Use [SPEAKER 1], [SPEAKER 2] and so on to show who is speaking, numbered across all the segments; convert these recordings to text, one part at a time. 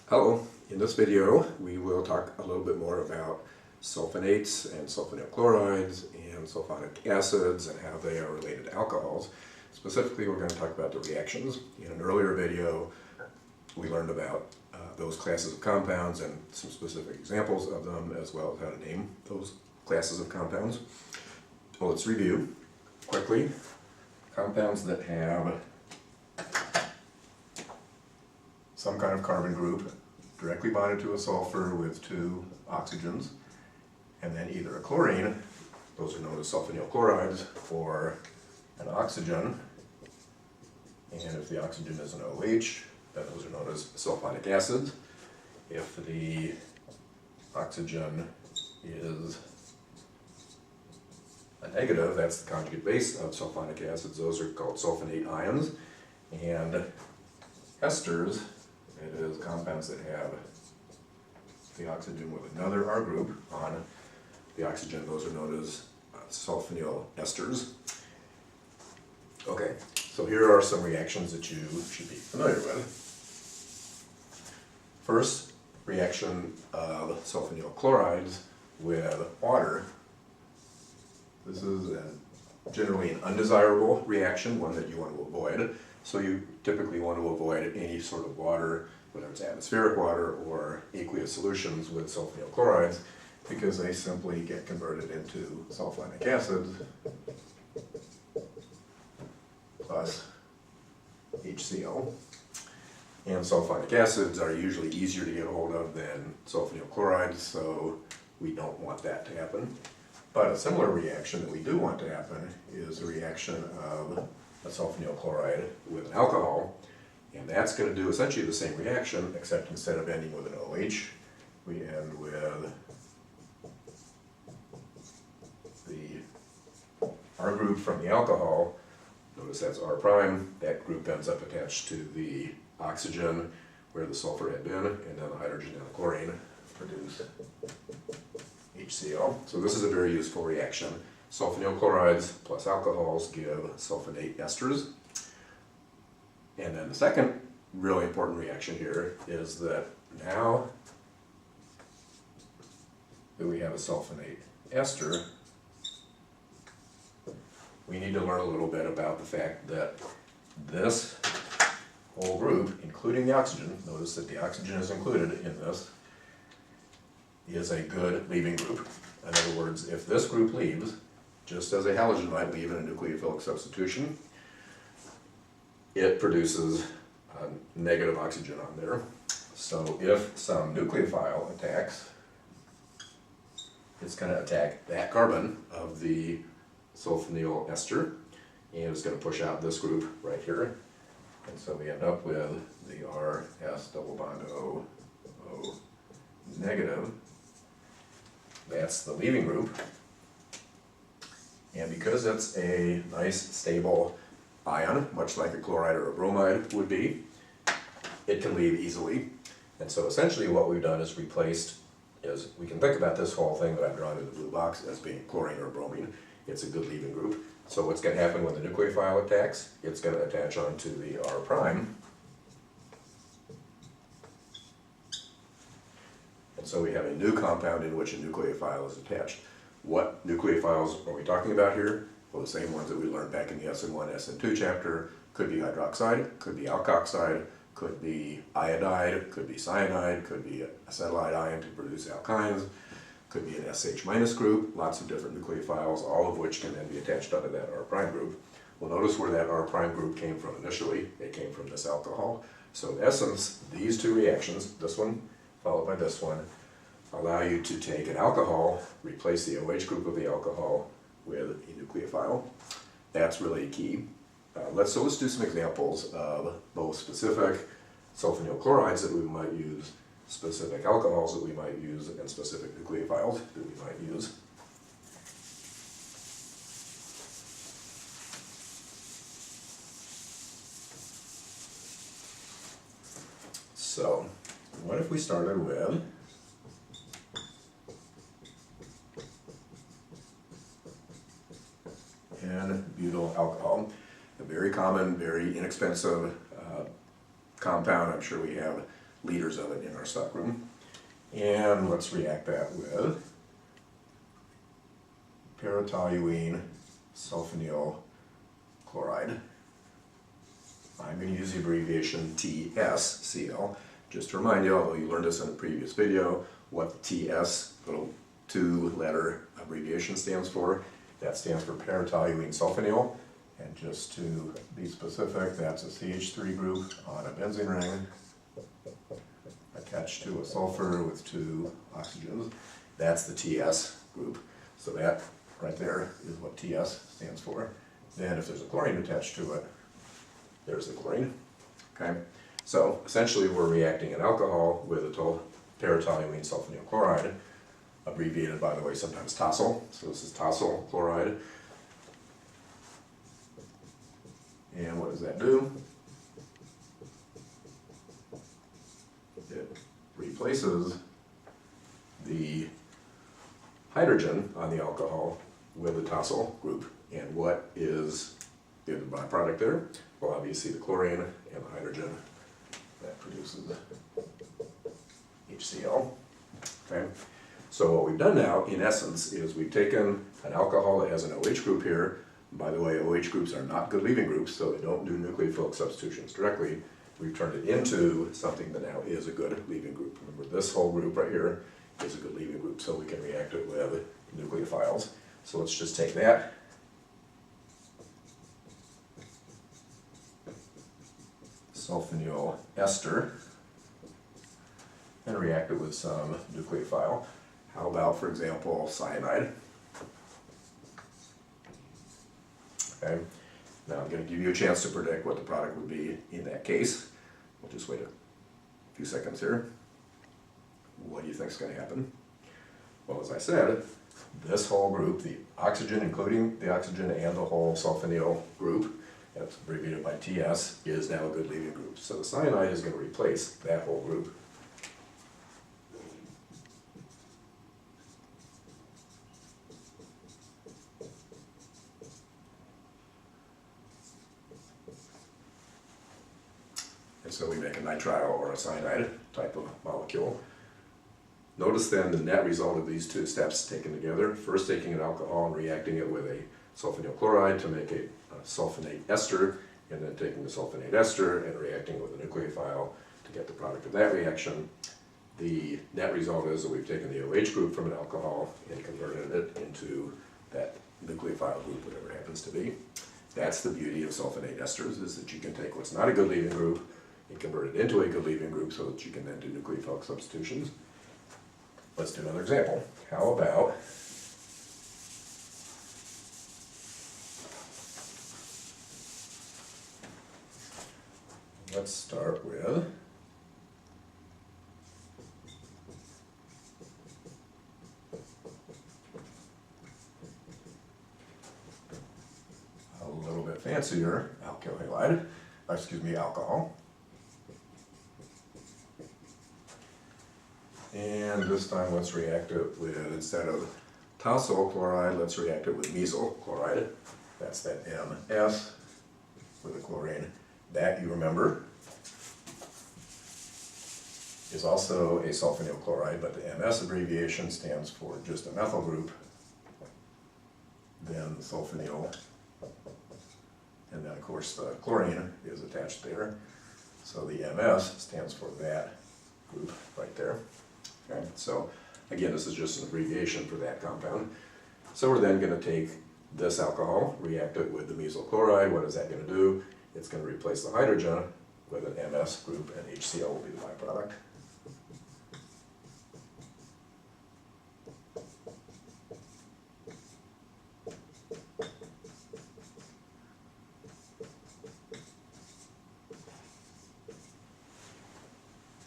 [SPEAKER 1] Hello, in this video we will talk a little bit more about sulfonates and sulfonyl chlorides and sulfonic acids and how they are related to alcohols. Specifically, we're going to talk about the reactions. In an earlier video we learned about those classes of compounds and some specific examples of them, as well as how to name those classes of compounds. Well, let's review quickly. Compounds that have some kind of carbon group directly bonded to a sulfur with two oxygens, and then either a chlorine, those are known as sulfonyl chlorides, or an oxygen, and if the oxygen is an OH, then those are known as sulfonic acids. If the oxygen is a negative, that's the conjugate base of sulfonic acids, those are called sulfonate ions. And esters, it is compounds that have the oxygen with another R group on the oxygen, those are known as sulfonyl esters. Okay, so here are some reactions that you should be familiar with. First, reaction of sulfonyl chlorides with water. This is generally an undesirable reaction, one that you want to avoid. So you typically want to avoid any sort of water, whether it's atmospheric water or aqueous solutions with sulfonyl chlorides, because they simply get converted into sulfonic acid plus HCl. And sulfonic acids are usually easier to get hold of than sulfonyl chlorides, so we don't want that to happen. But a similar reaction that we do want to happen is a reaction of a sulfonyl chloride with an alcohol, and that's going to do essentially the same reaction, except instead of ending with an OH, we end with the R group from the alcohol. Notice that's R prime. That group ends up attached to the oxygen where the sulfur had been, and then the hydrogen and the chlorine produce HCl. So this is a very useful reaction. Sulfonyl chlorides plus alcohols give sulfonate esters. And then the second really important reaction here is that now that we have a sulfonate ester, we need to learn a little bit about the fact that this whole group, including the oxygen, notice that the oxygen is included in this, is a good leaving group. In other words, if this group leaves, just as a halogen might leave in a nucleophilic substitution, it produces a negative oxygen on there. So if some nucleophile attacks, it's going to attack that carbon of the sulfonyl ester, and it's going to push out this group right here. And so we end up with the RS double bond O, O negative. That's the leaving group. And because it's a nice stable ion, much like a chloride or a bromide would be, it can leave easily. And so essentially what we've done is we can think about this whole thing that I've drawn in the blue box as being chlorine or bromine. It's a good leaving group. So what's going to happen when the nucleophile attacks? It's going to attach onto the R prime. And so we have a new compound in which a nucleophile is attached. What nucleophiles are we talking about here? Well, the same ones that we learned back in the SN1, SN2 chapter. Could be hydroxide, could be alkoxide, could be iodide, could be cyanide, could be acetylide ion to produce alkynes, could be an SH minus group, lots of different nucleophiles, all of which can then be attached onto that R prime group. Well, notice where that R prime group came from initially. It came from this alcohol. So in essence, these two reactions, this one followed by this one, allow you to take an alcohol, replace the OH group of the alcohol with a nucleophile. That's really key. Let's do some examples of both specific sulfonyl chlorides that we might use, specific alcohols that we might use, and specific nucleophiles that we might use. So, what if we started with N-butyl alcohol? A very common, very inexpensive compound. I'm sure we have liters of it in our stockroom. And let's react that with para-toluene sulfonyl chloride. I'm going to use the abbreviation TSCl. Just to remind you, although you learned this in a previous video, what the TS, little two-letter abbreviation stands for. That stands for para-toluene sulfonyl. And just to be specific, that's a CH3 group on a benzene ring attached to a sulfur with two oxygens. That's the TS group. So that right there is what TS stands for. Then if there's a chlorine attached to it, there's the chlorine. Okay? So essentially we're reacting an alcohol with a para-toluene sulfonyl chloride, abbreviated by the way sometimes TOSL. So this is TOSL chloride. And what does that do? It replaces the hydrogen on the alcohol with the TOSL group. And what is the byproduct there? Well, obviously the chlorine and the hydrogen that produces HCl. Okay? So what we've done now, in essence, is we've taken an alcohol that has an OH group here. By the way, OH groups are not good leaving groups, so they don't do nucleophilic substitutions directly. We've turned it into something that now is a good leaving group. Remember, this whole group right here is a good leaving group, so we can react it with nucleophiles. So let's just take that. Sulfonyl ester and react it with some nucleophile. How about, for example, cyanide? Okay. Now I'm going to give you a chance to predict what the product would be in that case. We'll just wait a few seconds here. What do you think is going to happen? Well, as I said, this whole group, the oxygen, including the oxygen and the whole sulfonyl group, that's abbreviated by TS, is now a good leaving group. So the cyanide is going to replace that whole group. And so we make a nitrile or a cyanide type of molecule. Notice then the net result of these two steps taken together, first taking an alcohol and reacting it with a sulfonyl chloride to make a sulfonate ester, and then taking the sulfonate ester and reacting it with a nucleophile to get the product of that reaction. The net result is that we've taken the OH group from an alcohol and converted it into that nucleophile group, whatever it happens to be. That's the beauty of sulfonate esters, is that you can take what's not a good leaving group and convert it into a good leaving group so that you can then do nucleophilic substitutions. Let's do another example. How about let's start with a little bit fancier alcohol. And this time let's react it with, instead of TOSL chloride, let's react it with mesyl chloride. That's that MS with the chlorine. That, you remember, is also a sulfonyl chloride, but the MS abbreviation stands for just a methyl group, then the sulfonyl, and then of course the chlorine is attached there. So the MS stands for that group right there. Okay, so again, this is just an abbreviation for that compound. So we're then going to take this alcohol, react it with the mesyl chloride. What is that going to do? It's going to replace the hydrogen with an MS group, and HCl will be the byproduct.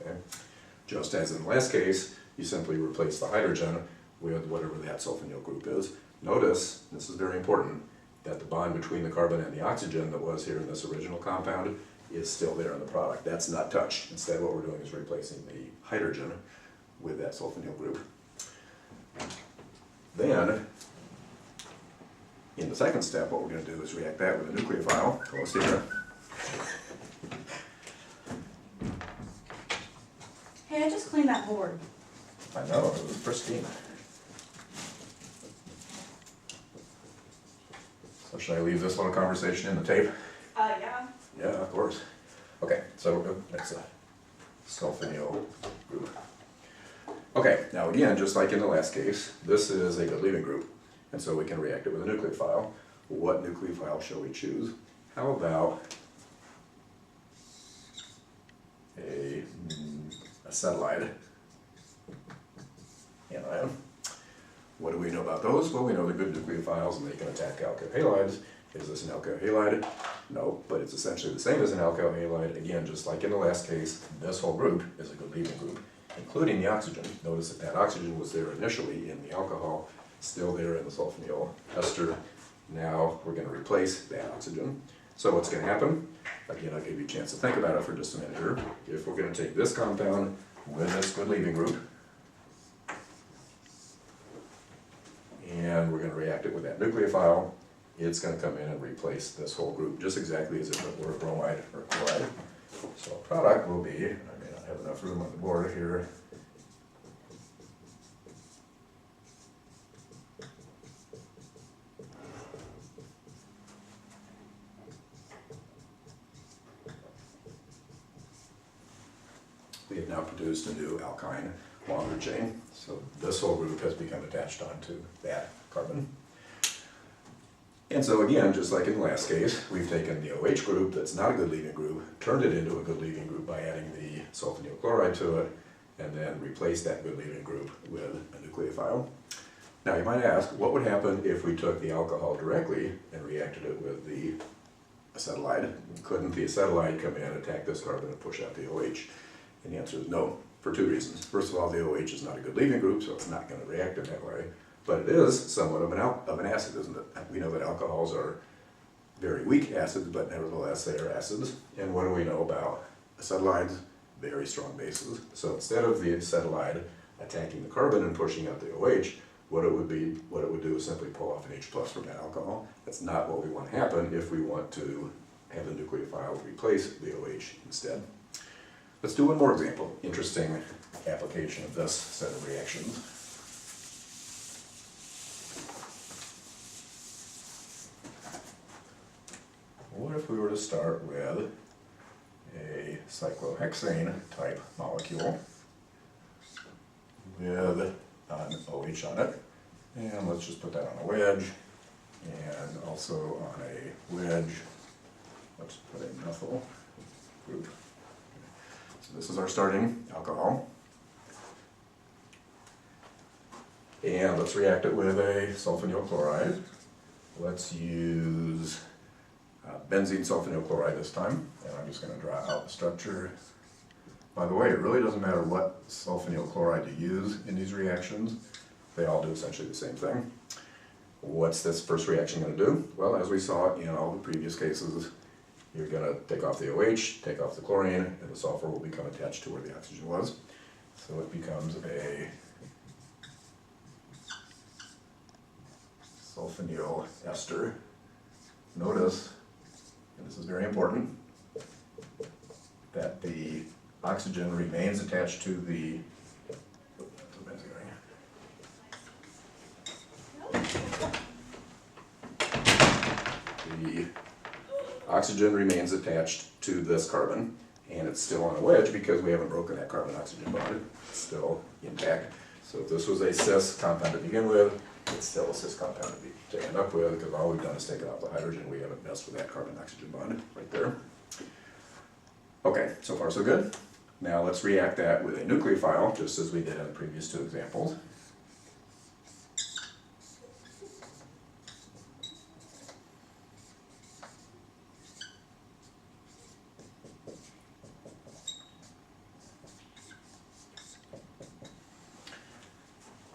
[SPEAKER 1] Okay. Just as in the last case, you simply replace the hydrogen with whatever that sulfonyl group is. Notice, this is very important, that the bond between the carbon and the oxygen that was here in this original compound is still there in the product. That's not touched. Instead, what we're doing is replacing the hydrogen with that sulfonyl group. Then, in the second step, what we're going to do is react that with a nucleophile. Close here.
[SPEAKER 2] Hey, I just cleaned that board.
[SPEAKER 1] I know, it was pristine. So should I leave this little conversation in the tape?
[SPEAKER 2] Yeah.
[SPEAKER 1] Yeah, of course. Okay, so that's a sulfonyl group. Okay, now again, just like in the last case, this is a good leaving group, and so we can react it with a nucleophile. What nucleophile shall we choose? How about a acetylide anion? What do we know about those? Well, we know they're good nucleophiles and they can attack alkyl halides. Is this an alkyl halide? No, but it's essentially the same as an alkyl halide. Again, just like in the last case, this whole group is a good leaving group, including the oxygen. Notice that that oxygen was there initially in the alcohol, still there in the sulfonyl ester. Now we're going to replace that oxygen. So what's going to happen? Again, I'll give you a chance to think about it for just a minute here. If we're going to take this compound with this good leaving group, and we're going to react it with that nucleophile, it's going to come in and replace this whole group just exactly as if it were bromide or chloride. So our product will be, I may not have enough room on the board here, we have now produced a new alkyne longer chain. So this whole group has become attached onto that carbon. And so again, just like in the last case, we've taken the OH group that's not a good leaving group, turned it into a good leaving group by adding the sulfonyl chloride to it, and then replaced that good leaving group with a nucleophile. Now you might ask, what would happen if we took the alcohol directly and reacted it with the acetylide? Couldn't the acetylide come in, attack this carbon, and push out the OH? And the answer is no, for two reasons. First of all, the OH is not a good leaving group, so it's not going to react in that way. But it is somewhat of an acid, isn't it? We know that alcohols are very weak acids, but nevertheless they are acids. And what do we know about acetylides? Very strong bases. So instead of the acetylide attacking the carbon and pushing out the OH, what it would do is simply pull off an H+ from that alcohol. That's not what we want to happen if we want to have the nucleophile replace the OH instead. Let's do one more example. Interesting application of this set of reactions. What if we were to start with a cyclohexane type molecule with an OH on it, and let's just put that on a wedge, and also on a wedge, let's put a methyl group. So this is our starting alcohol, and let's react it with a sulfonyl chloride. Let's use benzene sulfonyl chloride this time, and I'm just going to draw out the structure. By the way, it really doesn't matter what sulfonyl chloride you use in these reactions, they all do essentially the same thing. What's this first reaction going to do? Well, as we saw in all the previous cases, you're going to take off the OH, take off the chlorine, and the sulfur will become attached to where the oxygen was. So it becomes a sulfonyl ester. Notice, and this is very important, that the oxygen remains attached to the oxygen remains attached to this carbon, and it's still on a wedge because we haven't broken that carbon-oxygen bond. It's still intact. So if this was a cis compound to begin with, it's still a cis compound to end up with, because all we've done is taken out the hydrogen. We haven't messed with that carbon-oxygen bond right there. Okay, so far so good. Now let's react that with a nucleophile, just as we did in the previous two examples.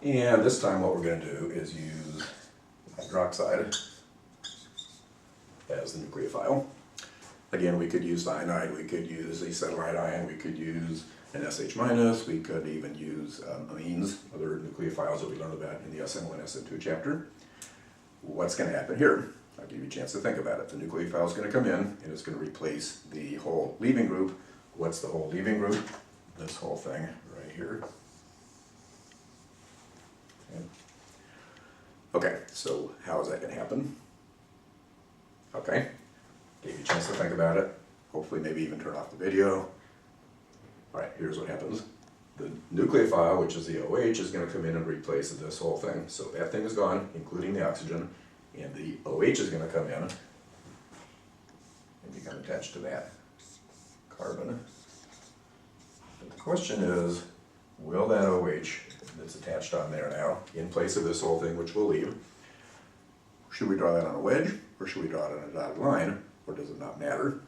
[SPEAKER 1] And this time what we're going to do is use hydroxide as the nucleophile. Again, we could use cyanide, we could use acetylide ion, we could use an SH-, we could even use amines, other nucleophiles that we learned about in the SN1, SN2 chapter. What's going to happen here? I'll give you a chance to think about it. The nucleophile is going to come in and it's going to replace the whole leaving group. What's the whole leaving group? This whole thing here. Okay, so how is that going to happen? Okay, gave you a chance to think about it. Hopefully maybe even turn off the video. Alright, here's what happens. The nucleophile, which is the OH, is going to come in and replace this whole thing. So that thing is gone, including the oxygen, and the OH is going to come in and become attached to that carbon. But the question is, will that OH that's attached on there now, in place of this whole thing, which we'll leave, should we draw that on a wedge, or should we draw it on a dotted line, or does it not matter?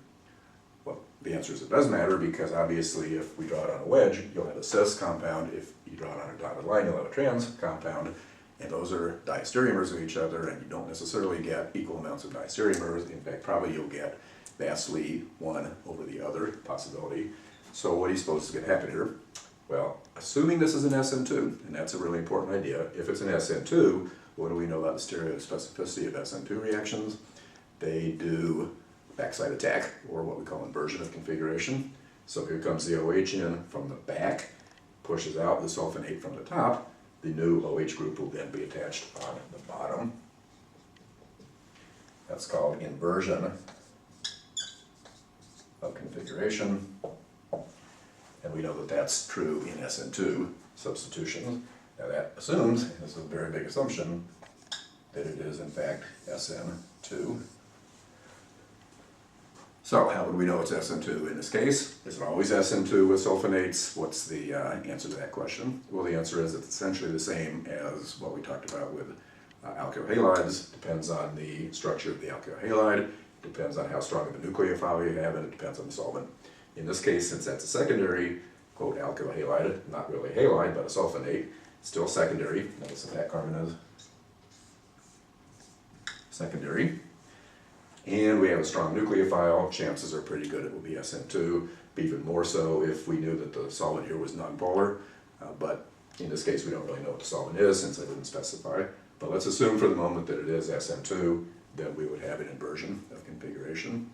[SPEAKER 1] Well, the answer is it does matter, because obviously if we draw it on a wedge, you'll have a cis compound. If you draw it on a dotted line, you'll have a trans compound, and those are diastereomers of each other, and you don't necessarily get equal amounts of diastereomers. In fact, probably you'll get vastly one over the other possibility. So what are you supposed to get happen here? Well, assuming this is an SN2, and that's a really important idea, if it's an SN2, what do we know about the stereospecificity of SN2 reactions? They do backside attack, or what we call inversion of configuration. So here comes the OH in from the back, pushes out the sulfonate from the top. The new OH group will then be attached on the bottom. That's called inversion of configuration. And we know that that's true in SN2 substitutions. Now that assumes, and this is a very big assumption, that it is in fact SN2. So how would we know it's SN2 in this case? Is it always SN2 with sulfonates? What's the answer to that question? Well, the answer is it's essentially the same as what we talked about with alkyl halides. Depends on the structure of the alkyl halide, depends on how strong of a nucleophile you have, and it depends on the solvent. In this case, since that's a secondary, quote, alkyl halide, not really halide, but a sulfonate, still secondary. Notice that that carbon is secondary. And we have a strong nucleophile. Chances are pretty good it will be SN2, but even more so if we knew that the solvent here was nonpolar. But in this case, we don't really know what the solvent is since I didn't specify. But let's assume for the moment that it is SN2, then we would have an inversion of configuration.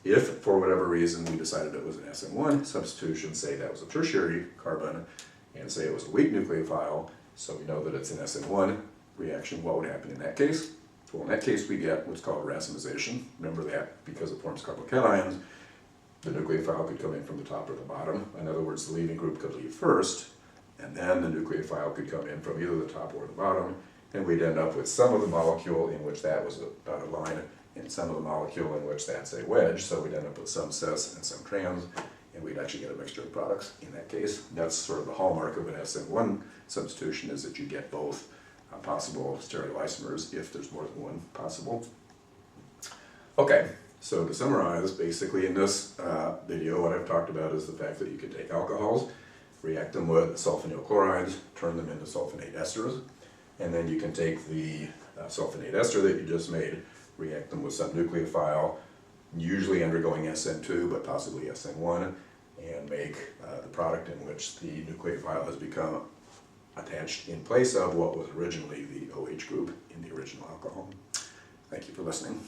[SPEAKER 1] If, for whatever reason, we decided it was an SN1 substitution, say that was a tertiary carbon, and say it was a weak nucleophile, so we know that it's an SN1 reaction, what would happen in that case? Well, in that case, we get what's called racemization. Remember that because it forms carbocations, the nucleophile could come in from the top or the bottom. In other words, the leaving group could leave first, and then the nucleophile could come in from either the top or the bottom, and we'd end up with some of the molecule in which that was a dotted line, and some of the molecule in which that's a wedge, so we'd end up with some cis and some trans, and we'd actually get a mixture of products in that case. That's sort of the hallmark of an SN1 substitution, is that you get both possible stereoisomers if there's more than one possible. Okay, so to summarize, basically in this video, what I've talked about is the fact that you can take alcohols, react them with sulfonyl chlorides, turn them into sulfonate esters, and then you can take the sulfonate ester that you just made, react them with some nucleophile, usually undergoing SN2, but possibly SN1, and make the product in which the nucleophile has become attached in place of what was originally the OH group in the original alcohol. Thank you for listening.